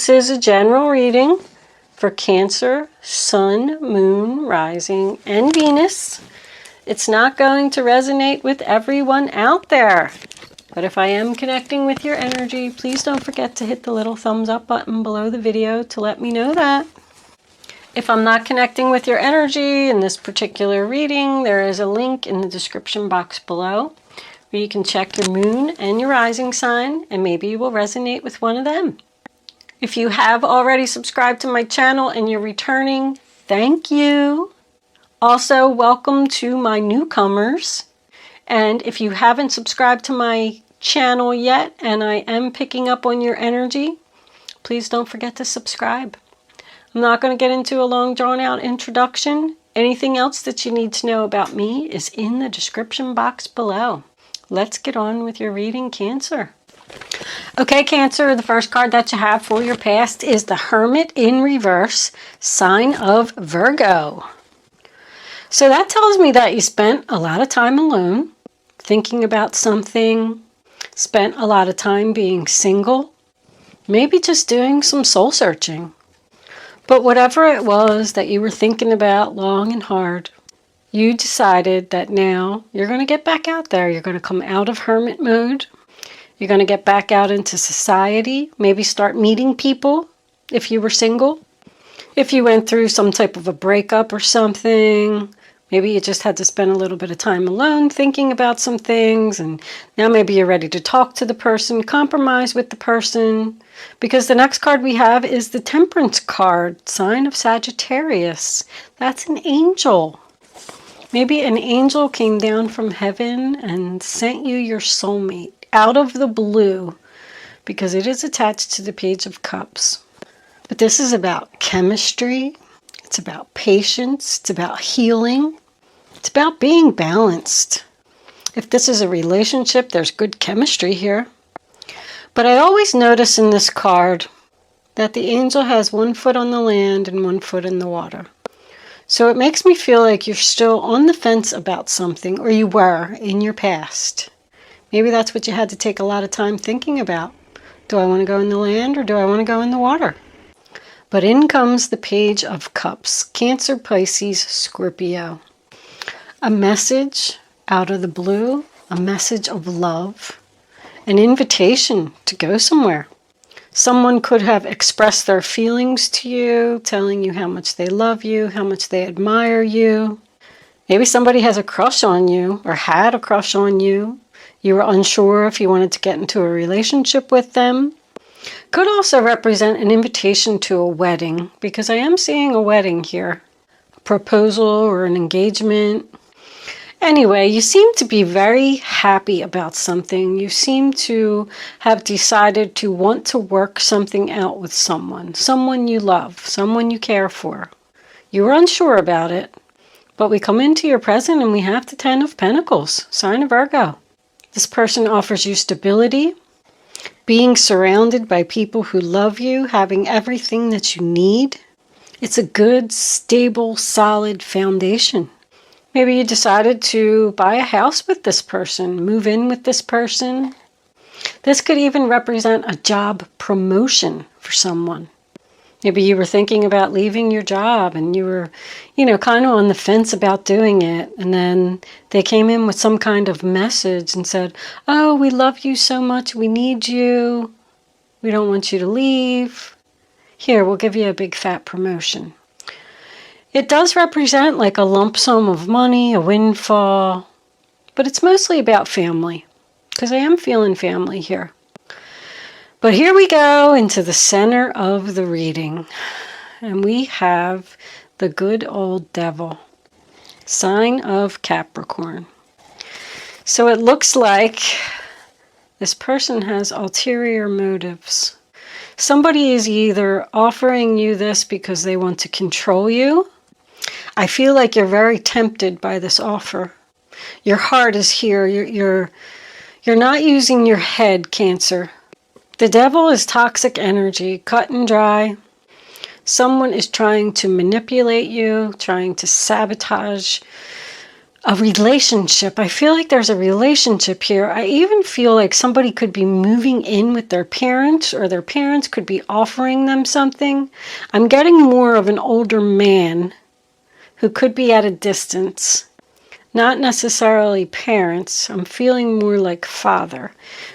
This is a general reading for Cancer, Sun, Moon, Rising, and Venus. It's not going to resonate with everyone out there. But if I am connecting with your energy, please don't forget to hit the little thumbs up button below the video to let me know that. If I'm not connecting with your energy in this particular reading, there is a link in the description box below where you can check your moon and your rising sign, and maybe you will resonate with one of them. If you have already subscribed to my channel and you're returning, thank you. Also, welcome to my newcomers. And if you haven't subscribed to my channel yet and I am picking up on your energy, please don't forget to subscribe. I'm not going to get into a long drawn out introduction. Anything else that you need to know about me is in the description box below. Let's get on with your reading, Cancer. Okay, Cancer, the first card that you have for your past is the Hermit in reverse, sign of Virgo. So that tells me that you spent a lot of time alone, thinking about something, spent a lot of time being single, maybe just doing some soul searching. But whatever it was that you were thinking about long and hard, you decided that now you're going to get back out there. You're going to come out of hermit mode. You're going to get back out into society, maybe start meeting people if you were single. If you went through some type of a breakup or something, maybe you just had to spend a little bit of time alone thinking about some things, and now maybe you're ready to talk to the person, compromise with the person, because the next card we have is the Temperance card, sign of Sagittarius. That's an angel. Maybe an angel came down from heaven and sent you your soulmate out of the blue, because it is attached to the Page of Cups. But this is about chemistry. It's about patience. It's about healing. It's about being balanced. If this is a relationship, there's good chemistry here. But I always notice in this card that the angel has one foot on the land and one foot in the water. So it makes me feel like you're still on the fence about something, or you were in your past. Maybe that's what you had to take a lot of time thinking about. Do I want to go in the land or do I want to go in the water? But in comes the Page of Cups, Cancer, Pisces, Scorpio. A message out of the blue, a message of love, an invitation to go somewhere. Someone could have expressed their feelings to you, telling you how much they love you, how much they admire you. Maybe somebody has a crush on you or had a crush on you. You were unsure if you wanted to get into a relationship with them. Could also represent an invitation to a wedding, because I am seeing a wedding here. A proposal or an engagement. Anyway, you seem to be very happy about something. You seem to have decided to want to work something out with someone you love, someone you care for. You were unsure about it, but we come into your present and we have the Ten of Pentacles, sign of Virgo. This person offers you stability, being surrounded by people who love you, having everything that you need. It's a good, stable, solid foundation. Maybe you decided to buy a house with this person, move in with this person. This could even represent a job promotion for someone. Maybe you were thinking about leaving your job and you were, kind of on the fence about doing it. And then they came in with some kind of message and said, oh, we love you so much. We need you. We don't want you to leave. Here, we'll give you a big fat promotion. It does represent like a lump sum of money, a windfall, but it's mostly about family, because I am feeling family here. But here we go into the center of the reading, and we have the good old devil, sign of Capricorn. So it looks like this person has ulterior motives. Somebody is either offering you this because they want to control you. I feel like you're very tempted by this offer. Your heart is here. You're not using your head, Cancer. The devil is toxic energy, cut and dry. Someone is trying to manipulate you, trying to sabotage a relationship. I feel like there's a relationship here. I even feel like somebody could be moving in with their parents, or their parents could be offering them something. I'm getting more of an older man who could be at a distance. Not necessarily parents. I'm feeling more like father.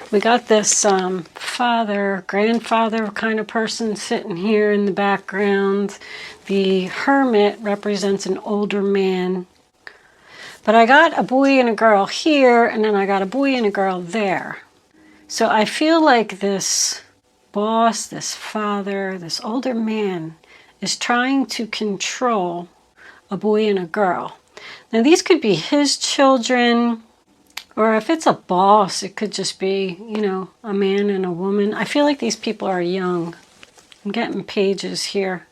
We got this father, grandfather kind of person sitting here in the background. The hermit represents an older man. But I got a boy and a girl here, and then I got a boy and a girl there. So I feel like this boss, this father, this older man is trying to control a boy and a girl. Now these could be his children, or if it's a boss, it could just be, you know, a man and a woman. I feel like these people are young. I'm getting pages here.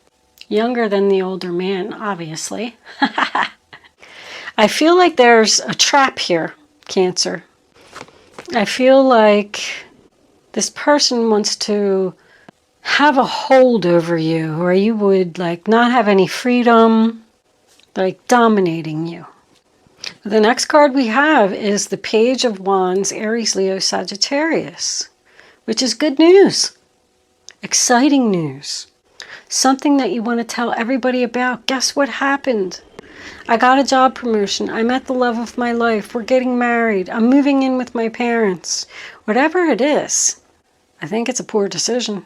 Younger than the older man, obviously. I feel like there's a trap here, Cancer. I feel like this person wants to have a hold over you, or you would like not have any freedom, like dominating you. The next card we have is the Page of Wands, Aries, Leo, Sagittarius, which is good news, exciting news, something that you want to tell everybody about. Guess what happened? I got a job promotion. I met the love of my life. We're getting married. I'm moving in with my parents. Whatever it is, I think it's a poor decision.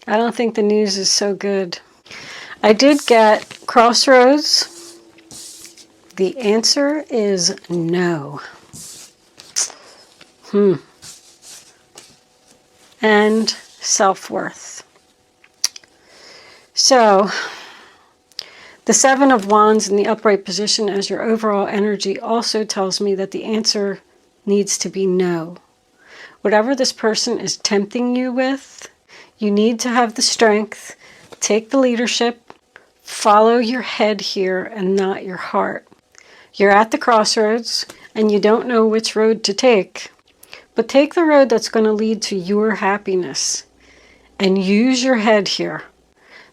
I don't think the news is so good. I did get Crossroads. The answer is no. And self-worth. So, the Seven of Wands in the upright position as your overall energy also tells me that the answer needs to be no. Whatever this person is tempting you with, you need to have the strength, take the leadership, follow your head here and not your heart. You're at the crossroads and you don't know which road to take, but take the road that's going to lead to your happiness and use your head here.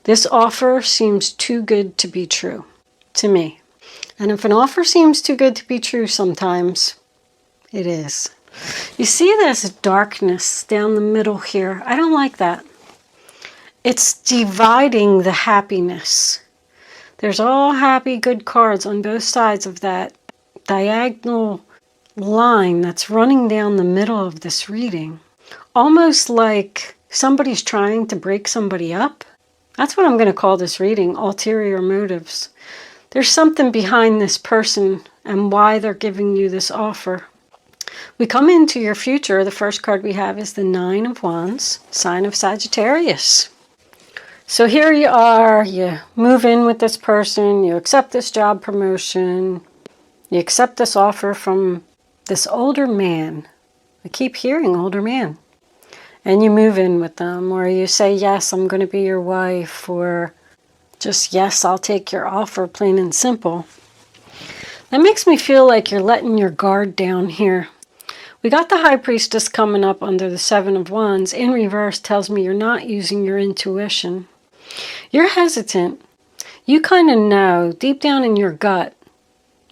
This offer seems too good to be true to me. And if an offer seems too good to be true sometimes, it is. You see this darkness down the middle here? I don't like that. It's dividing the happiness. There's all happy, good cards on both sides of that diagonal line that's running down the middle of this reading. Almost like somebody's trying to break somebody up. That's what I'm going to call this reading, ulterior motives. There's something behind this person and why they're giving you this offer. We come into your future. The first card we have is the Nine of Wands, sign of Sagittarius. So here you are, you move in with this person, you accept this job promotion, you accept this offer from this older man. I keep hearing older man. And you move in with them, or you say, yes, I'm going to be your wife, or just, yes, I'll take your offer, plain and simple. That makes me feel like you're letting your guard down here. We got the High Priestess coming up under the Seven of Wands. In reverse tells me you're not using your intuition. You're hesitant. You kind of know, deep down in your gut,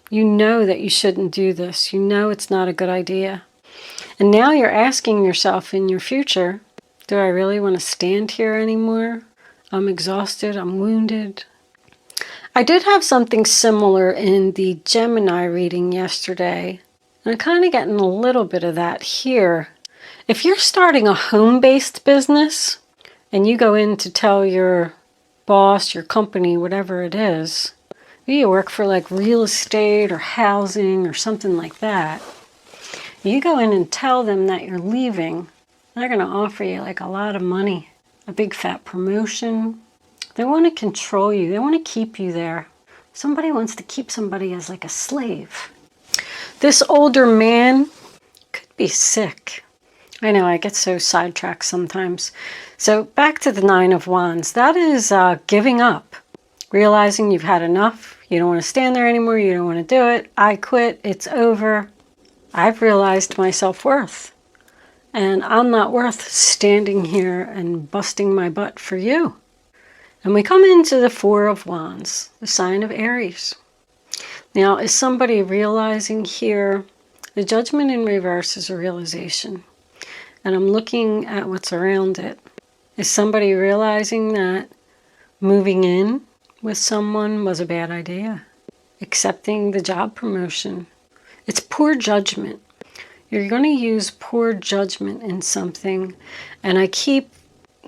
you know that you shouldn't do this. You know it's not a good idea. And now you're asking yourself in your future, do I really want to stand here anymore? I'm exhausted. I'm wounded. I did have something similar in the Gemini reading yesterday. And I'm kind of getting a little bit of that here. If you're starting a home-based business and you go in to tell your boss, your company, whatever it is, maybe you work for like real estate or housing or something like that. You go in and tell them that you're leaving. They're going to offer you like a lot of money, a big fat promotion. They want to control you. They want to keep you there. Somebody wants to keep somebody as like a slave. This older man could be sick. I know, I get so sidetracked sometimes. So back to the Nine of Wands. That is giving up. Realizing you've had enough. You don't want to stand there anymore. You don't want to do it. I quit. It's over. I've realized my self-worth. And I'm not worth standing here and busting my butt for you. And we come into the Four of Wands, the sign of Aries. Now, is somebody realizing here, the Judgment in reverse is a realization. And I'm looking at what's around it. Is somebody realizing that moving in with someone was a bad idea? Accepting the job promotion. It's poor judgment. You're going to use poor judgment in something. And I keep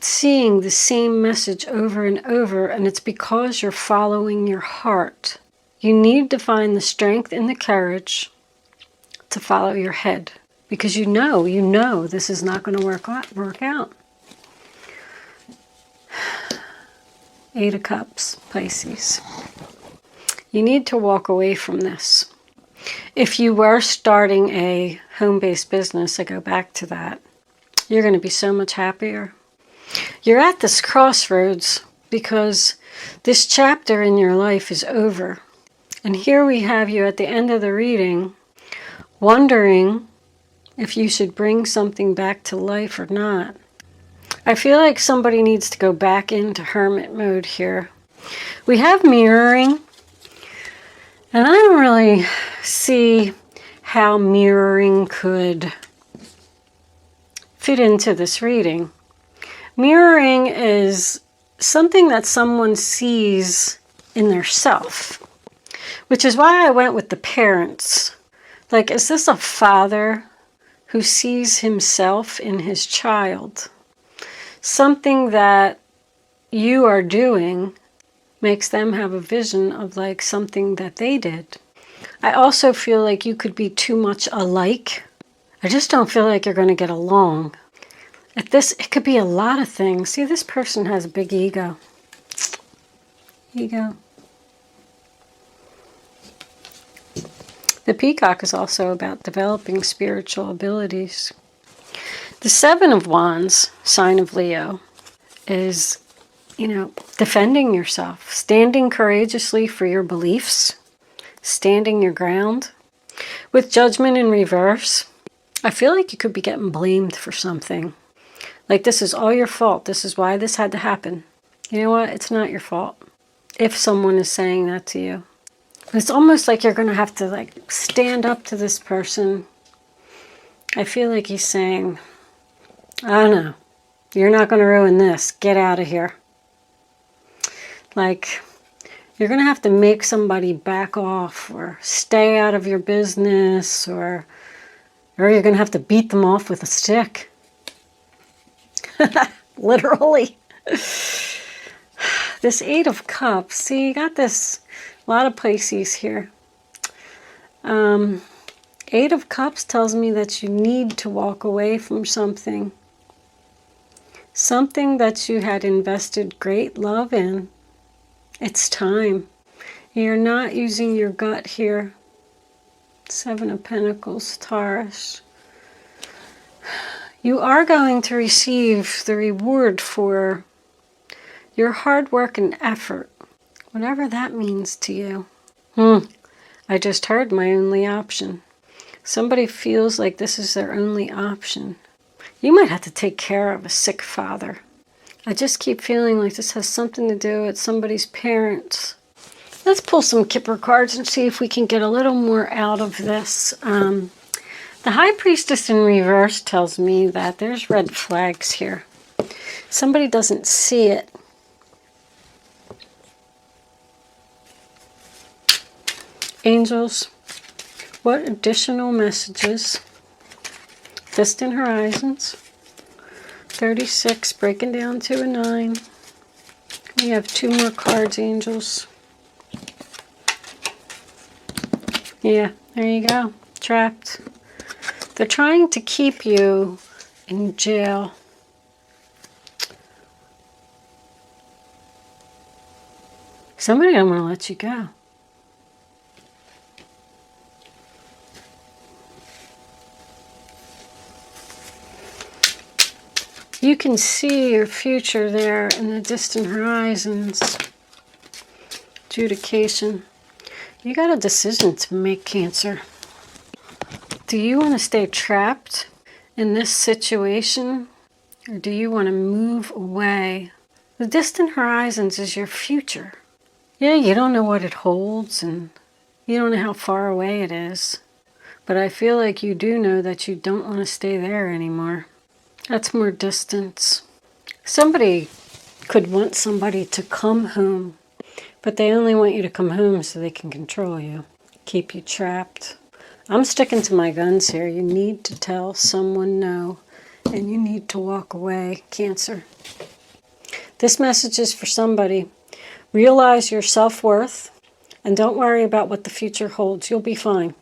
seeing the same message over and over, and it's because you're following your heart. You need to find the strength and the courage to follow your head, because you know this is not going to work out. Eight of Cups, Pisces. You need to walk away from this. If you were starting a home-based business, I go back to that, you're going to be so much happier. You're at this crossroads because this chapter in your life is over. And here we have you at the end of the reading, wondering if you should bring something back to life or not. I feel like somebody needs to go back into hermit mode here. We have mirroring, and I don't really see how mirroring could fit into this reading. Mirroring is something that someone sees in their self, which is why I went with the parents. Like, is this a father who sees himself in his child? Something that you are doing makes them have a vision of like something that they did. I also feel like you could be too much alike. I just don't feel like you're going to get along. At this, it could be a lot of things. See, this person has a big ego. Ego. The Peacock is also about developing spiritual abilities. The Seven of Wands, sign of Leo, is, defending yourself, standing courageously for your beliefs, standing your ground. With Judgment in reverse, I feel like you could be getting blamed for something. Like, this is all your fault. This is why this had to happen. You know what? It's not your fault. If someone is saying that to you. It's almost like you're going to have to, stand up to this person. I feel like he's saying, I don't know, you're not going to ruin this. Get out of here. Like, you're going to have to make somebody back off or stay out of your business, or you're going to have to beat them off with a stick. Literally. This Eight of Cups. See, you got this, a lot of Pisces here. Eight of Cups tells me that you need to walk away from something. Something that you had invested great love in. It's time. You're not using your gut here. Seven of Pentacles, Taurus. You are going to receive the reward for your hard work and effort, whatever that means to you. I just heard my only option. Somebody feels like this is their only option. You might have to take care of a sick father. I just keep feeling like this has something to do with somebody's parents. Let's pull some Kipper cards and see if we can get a little more out of this. The High Priestess in reverse tells me that there's red flags here. Somebody doesn't see it. Angels, what additional messages? Distant horizons. 36, breaking down to a 9. We have 2 more cards, angels. Yeah, there you go. Trapped. They're trying to keep you in jail. Somebody don't want to let you go. You can see your future there in the distant horizons. Adjudication. You got a decision to make, Cancer. Do you want to stay trapped in this situation, or do you want to move away? The distant horizons is your future. Yeah, you don't know what it holds, and You don't know how far away it is. But I feel like you do know that you don't want to stay there anymore. That's more distance. Somebody could want somebody to come home, but they only want you to come home so they can control you, keep you trapped. I'm sticking to my guns here. You need to tell someone no, and you need to walk away, Cancer. This message is for somebody. Realize your self-worth, and don't worry about what the future holds. You'll be fine.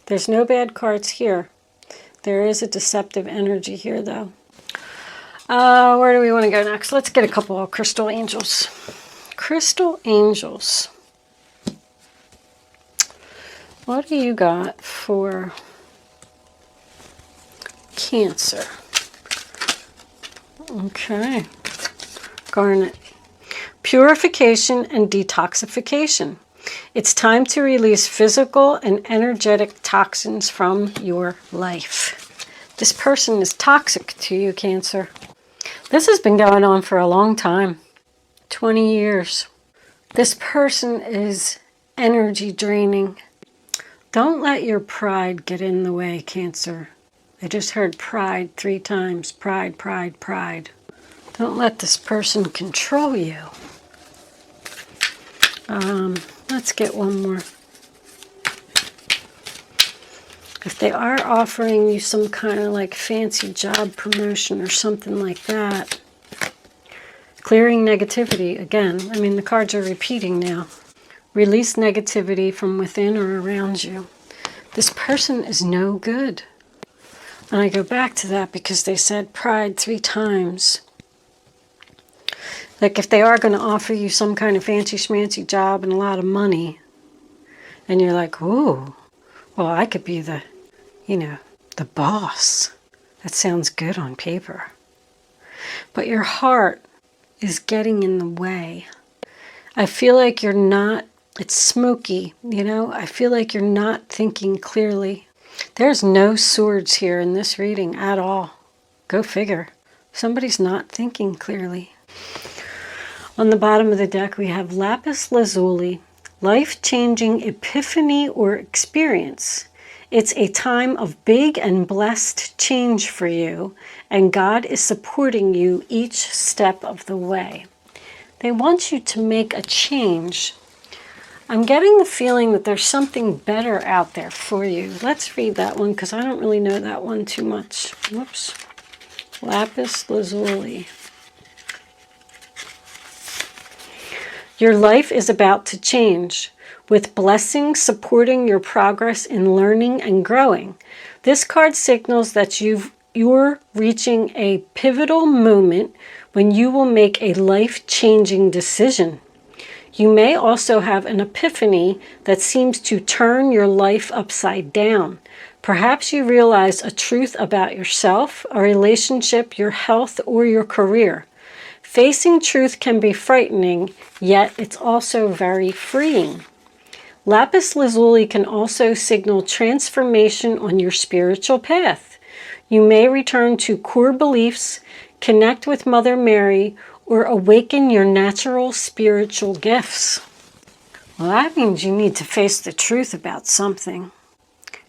There's no bad cards here. There is a deceptive energy here, though. Where do we want to go next? Let's get a couple of crystal angels. Crystal angels. What do you got for Cancer? Okay. Garnet. Purification and detoxification. It's time to release physical and energetic toxins from your life. This person is toxic to you, Cancer. This has been going on for a long time. 20 years. This person is energy draining. Don't let your pride get in the way, Cancer. I just heard pride 3 times. Pride, pride, pride. Don't let this person control you. Let's get one more. If they are offering you some kind of like fancy job promotion or something like that, clearing negativity, again, I mean the cards are repeating now. Release negativity from within or around you. This person is no good. And I go back to that because they said pride 3 times. Like if they are going to offer you some kind of fancy schmancy job and a lot of money, and you're like, ooh, well, I could be the, the boss. That sounds good on paper. But your heart is getting in the way. I feel like you're not, it's smoky, I feel like you're not thinking clearly. There's no swords here in this reading at all. Go figure. Somebody's not thinking clearly. On the bottom of the deck, we have lapis lazuli, life-changing epiphany or experience. It's a time of big and blessed change for you, and God is supporting you each step of the way. They want you to make a change. I'm getting the feeling that there's something better out there for you. Let's read that one because I don't really know that one too much. Whoops. Lapis lazuli. Your life is about to change, with blessings supporting your progress in learning and growing. This card signals that you're reaching a pivotal moment when you will make a life-changing decision. You may also have an epiphany that seems to turn your life upside down. Perhaps you realize a truth about yourself, a relationship, your health, or your career. Facing truth can be frightening, yet it's also very freeing. Lapis lazuli can also signal transformation on your spiritual path. You may return to core beliefs, connect with Mother Mary, or awaken your natural spiritual gifts. Well, that means you need to face the truth about something.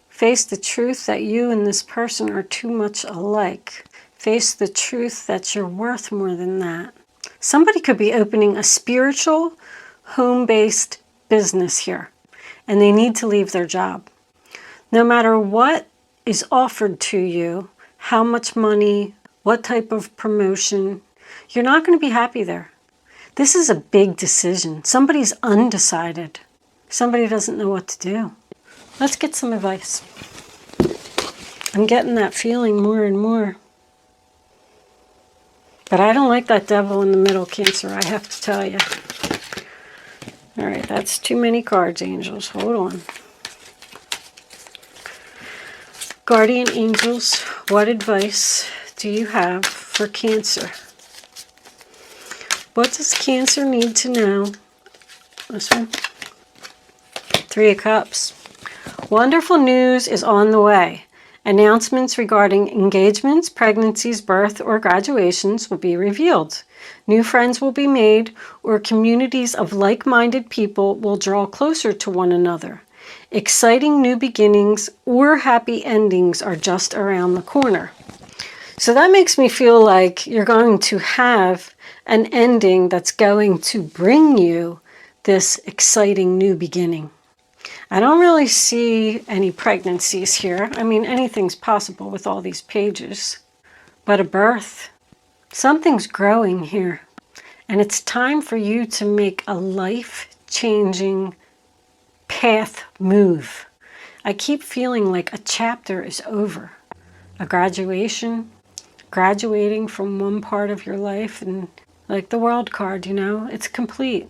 Face the truth that you and this person are too much alike. Face the truth that you're worth more than that. Somebody could be opening a spiritual, home-based business here, and they need to leave their job. No matter what is offered to you, how much money, what type of promotion, you're not going to be happy there. This is a big decision. Somebody's undecided. Somebody doesn't know what to do. Let's get some advice. I'm getting that feeling more and more. But I don't like that devil in the middle, Cancer, I have to tell you. All right, that's too many cards, angels. Hold on. Guardian angels, what advice do you have for Cancer? What does Cancer need to know? This one. 3 of Cups. Wonderful news is on the way. Announcements regarding engagements, pregnancies, birth, or graduations will be revealed. New friends will be made, or communities of like-minded people will draw closer to one another. Exciting new beginnings or happy endings are just around the corner. So that makes me feel like you're going to have an ending that's going to bring you this exciting new beginning. I don't really see any pregnancies here. I mean, anything's possible with all these pages. But a birth, something's growing here. And it's time for you to make a life-changing path move. I keep feeling like a chapter is over. A graduation, graduating from one part of your life, and like the world card, you know, it's complete.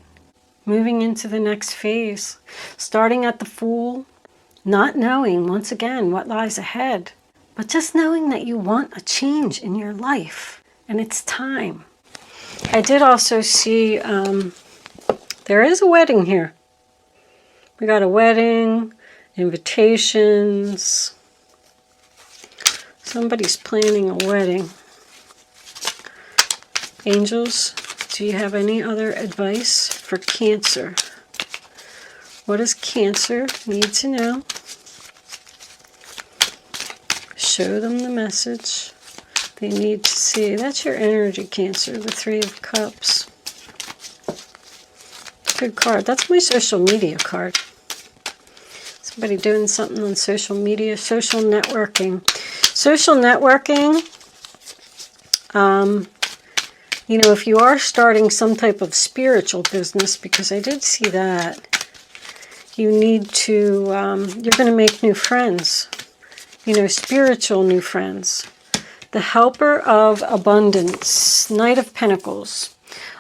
Moving into the next phase, starting at the Fool, not knowing, once again, what lies ahead, but just knowing that you want a change in your life, and it's time. I did also see there is a wedding here. We got a wedding, invitations. Somebody's planning a wedding. Angels, do you have any other advice for Cancer? What does Cancer need to know? Show them the message they need to see. That's your energy, Cancer, the Three of Cups. Good card. That's my social media card. Somebody doing something on social media, social networking. Social networking, you know, if you are starting some type of spiritual business, because I did see that, you need to, you're going to make new friends, you know, spiritual new friends. The Helper of Abundance, Knight of Pentacles.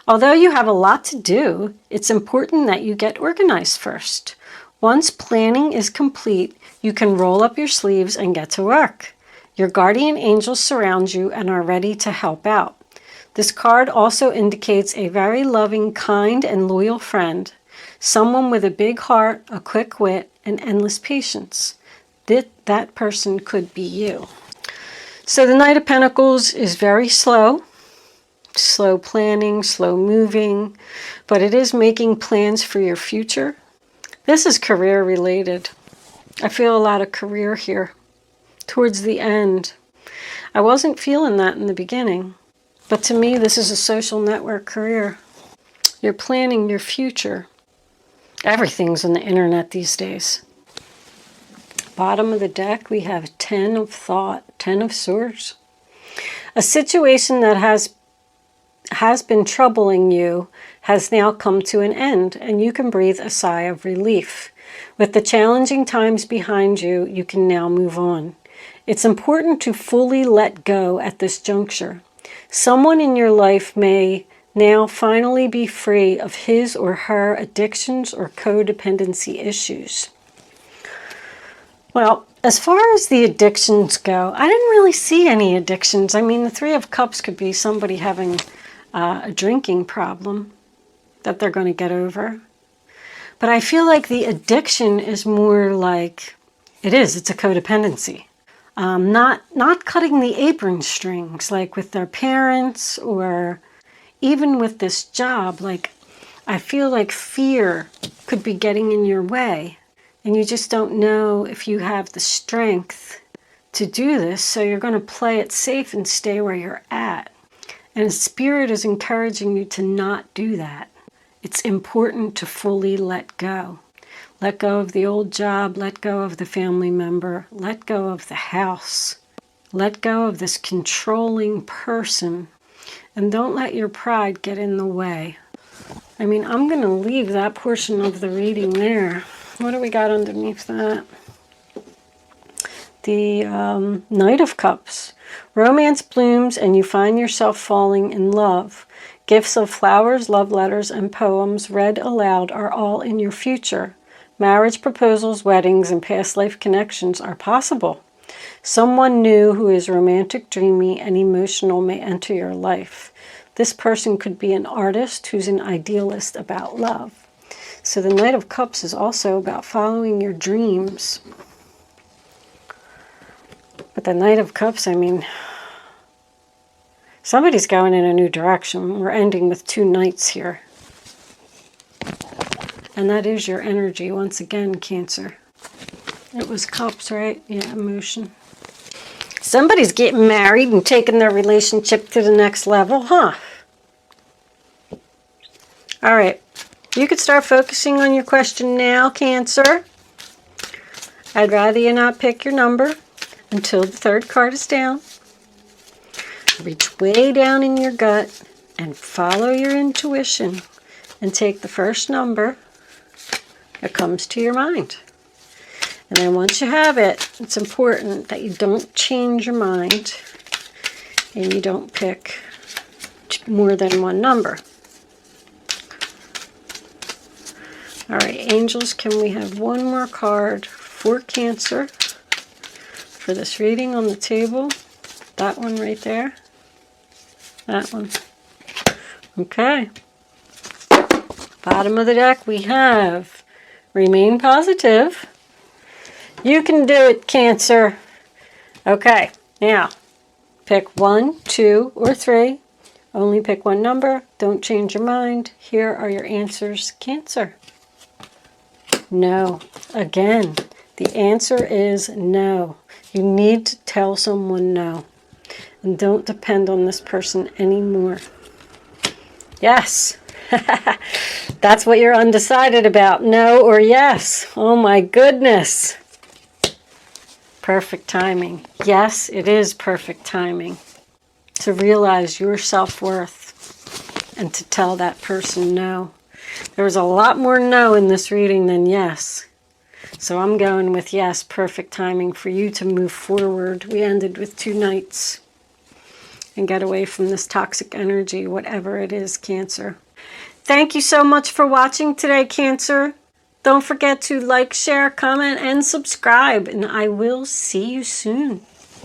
Although you have a lot to do, it's important that you get organized first. Once planning is complete, you can roll up your sleeves and get to work. Your guardian angels surround you and are ready to help out. This card also indicates a very loving, kind, and loyal friend. Someone with a big heart, a quick wit, and endless patience. That person could be you. So the Knight of Pentacles is very slow. Slow planning, slow moving, but it is making plans for your future. This is career related. I feel a lot of career here towards the end. I wasn't feeling that in the beginning, but to me this is a social network career. You're planning your future. Everything's on the internet these days. Bottom of the deck we have 10 of Thought, 10 of Swords. A situation that has been troubling you has now come to an end, and you can breathe a sigh of relief. With the challenging times behind you, you can now move on. It's important to fully let go at this juncture. Someone in your life may now finally be free of his or her addictions or codependency issues. Well, as far as the addictions go, I didn't really see any addictions. I mean, the Three of Cups could be somebody having a drinking problem that they're going to get over. But I feel like the addiction is more like, it's a codependency. Not cutting the apron strings, like with their parents or even with this job. Like, I feel like fear could be getting in your way, and you just don't know if you have the strength to do this, so you're going to play it safe and stay where you're at. And Spirit is encouraging you to not do that. It's important to fully let go. Let go of the old job, let go of the family member, let go of the house, let go of this controlling person, and don't let your pride get in the way. I mean, I'm going to leave that portion of the reading there. What do we got underneath that? The Knight of Cups. Romance blooms and you find yourself falling in love. Gifts of flowers, love letters, and poems read aloud are all in your future. Marriage proposals, weddings, and past life connections are possible. Someone new who is romantic, dreamy, and emotional may enter your life. This person could be an artist who's an idealist about love. So the Knight of Cups is also about following your dreams. But the Knight of Cups, I mean, somebody's going in a new direction. We're ending with 2 knights here. And that is your energy once again, Cancer. It was cups, right? Yeah, emotion. Somebody's getting married and taking their relationship to the next level, huh? All right. You could start focusing on your question now, Cancer. I'd rather you not pick your number until the third card is down. Reach way down in your gut and follow your intuition and take the first number that comes to your mind. And then once you have it, it's important that you don't change your mind and you don't pick more than one number. All right, angels, can we have one more card for Cancer for this reading on the table? That one right there. That one. Okay. Bottom of the deck, we have remain positive. You can do it, Cancer. Okay, now pick 1, 2, or 3. Only pick one number. Don't change your mind. Here are your answers, Cancer. No. Again, the answer is no. You need to tell someone no. And don't depend on this person anymore. Yes. That's what you're undecided about. No or yes. Oh my goodness. Perfect timing. Yes, it is perfect timing. To realize your self-worth and to tell that person no. There's a lot more no in this reading than yes. So I'm going with yes, perfect timing for you to move forward. We ended with 2 knights. And get away from this toxic energy, whatever it is, Cancer. Thank you so much for watching today, Cancer. Don't forget to like, share, comment, and subscribe. And I will see you soon.